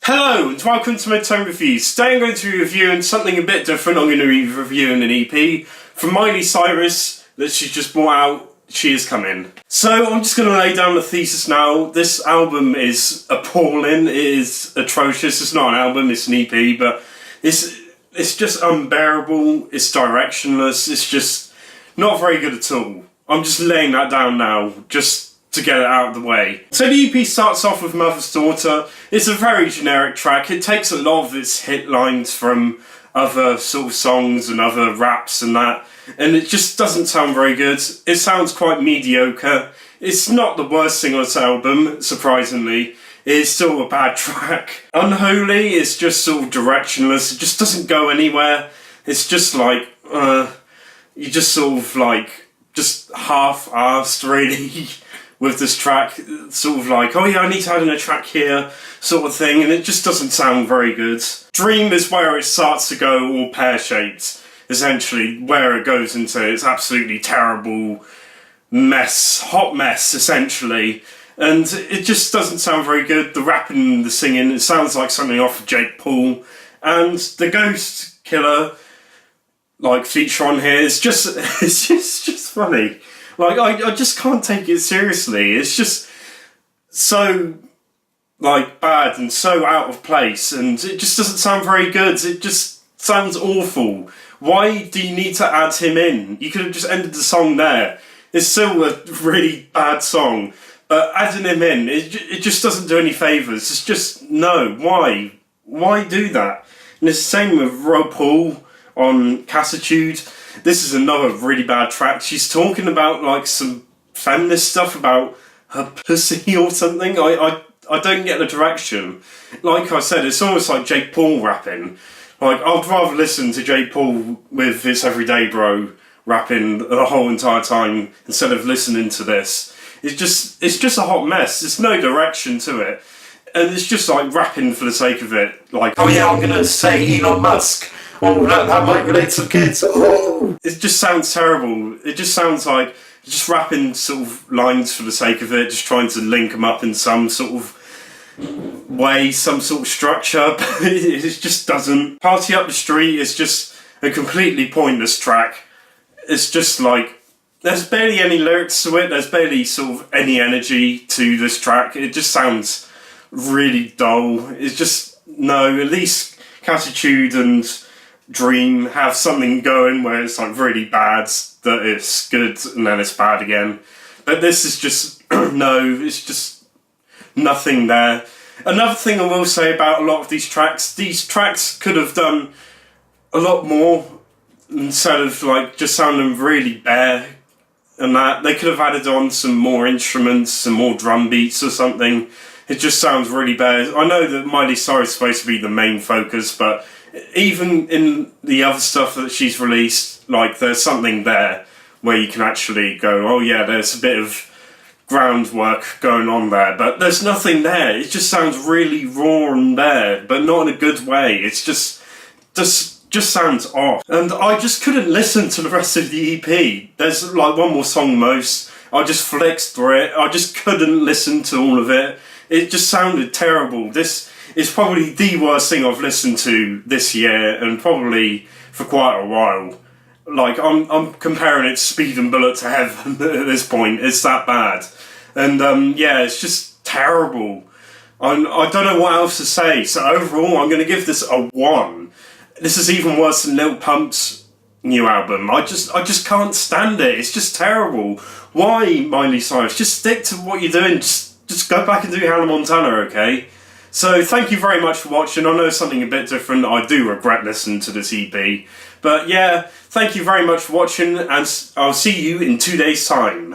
Hello and welcome to Midtime Reviews. Today I'm going to be reviewing something a bit different. I'm going to be reviewing an EP from Miley Cyrus that she's just brought out. She is coming. So I'm just going to lay down the thesis now. This album is appalling. It is atrocious. It's not an album, it's an EP, but it's just unbearable. It's directionless. It's just not very good at all. I'm just laying that down now, just to get it out of the way. So the EP starts off with Mother's Daughter. It's a very generic track. It takes a lot of its hit lines from other sort of songs and other raps and that, and it just doesn't sound very good. It sounds quite mediocre. It's not the worst thing on this album, surprisingly. It's still a bad track. Unholy is just sort of directionless. It just doesn't go anywhere. It's just like, you just sort of like, just half-arsed really. With this track, sort of like, oh yeah, I need to add in a track here, sort of thing, and it just doesn't sound very good. D.R.E.A.M is where it starts to go all pear-shaped, essentially, where it goes into its absolutely terrible mess, hot mess, essentially, and it just doesn't sound very good. The rapping, the singing, it sounds like something off of Jake Paul, and the Ghost Killer, like, feature on here is just, it's just funny. Like, I just can't take it seriously. It's just so, like, bad and so out of place, and it just doesn't sound very good. It just sounds awful. Why do you need to add him in? You could have just ended the song there. It's still a really bad song, but adding him in, it just doesn't do any favours. It's just, no, why? Why do that? And it's the same with RuPaul on Cassitude. This is another really bad track. She's talking about like some feminist stuff about her pussy or something. I don't get the direction. Like I said, it's almost like Jake Paul rapping. Like, I'd rather listen to Jake Paul with It's Everyday Bro rapping the whole entire time instead of listening to this. It's just a hot mess. There's no direction to it. And it's just like rapping for the sake of it. Like, oh yeah, I'm gonna say Elon Musk. Oh, that might relate to kids. Oh. It just sounds terrible. It just sounds like just rapping sort of lines for the sake of it, just trying to link them up in some sort of way, some sort of structure, but it just doesn't. Party Up the Street is just a completely pointless track. It's just like, there's barely any lyrics to it, there's barely sort of any energy to this track. It just sounds really dull. It's just, no, at least Cassitude and D.R.E.A.M have something going where it's like really bad, that it's good, and then it's bad again. But this is just, no, it's just nothing there. Another thing I will say about a lot of these tracks could have done a lot more instead of like just sounding really bare and that. They could have added on some more instruments, some more drum beats or something. It just sounds really bare. I know that Miley Cyrus is supposed to be the main focus, but even in the other stuff that she's released, like, there's something there where you can actually go, oh yeah, there's a bit of groundwork going on there, but there's nothing there. It just sounds really raw and bare, but not in a good way. It's just sounds off. And I just couldn't listen to the rest of the EP. There's like one more song most. I just flicked through it. I just couldn't listen to all of it. It just sounded terrible. This is probably the worst thing I've listened to this year, and probably for quite a while. Like, I'm comparing it to Speed and Bullet to Heaven at this point. It's that bad. And yeah, it's just terrible. I don't know what else to say. So overall, I'm going to give this a 1. This is even worse than Lil Pump's new album. I just can't stand it. It's just terrible. Why, Miley Cyrus? Just stick to what you're doing. Just go back and do Hannah Montana, okay? So thank you very much for watching. I know something a bit different. I do regret listening to this EP. But yeah, thank you very much for watching, and I'll see you in 2 days' time.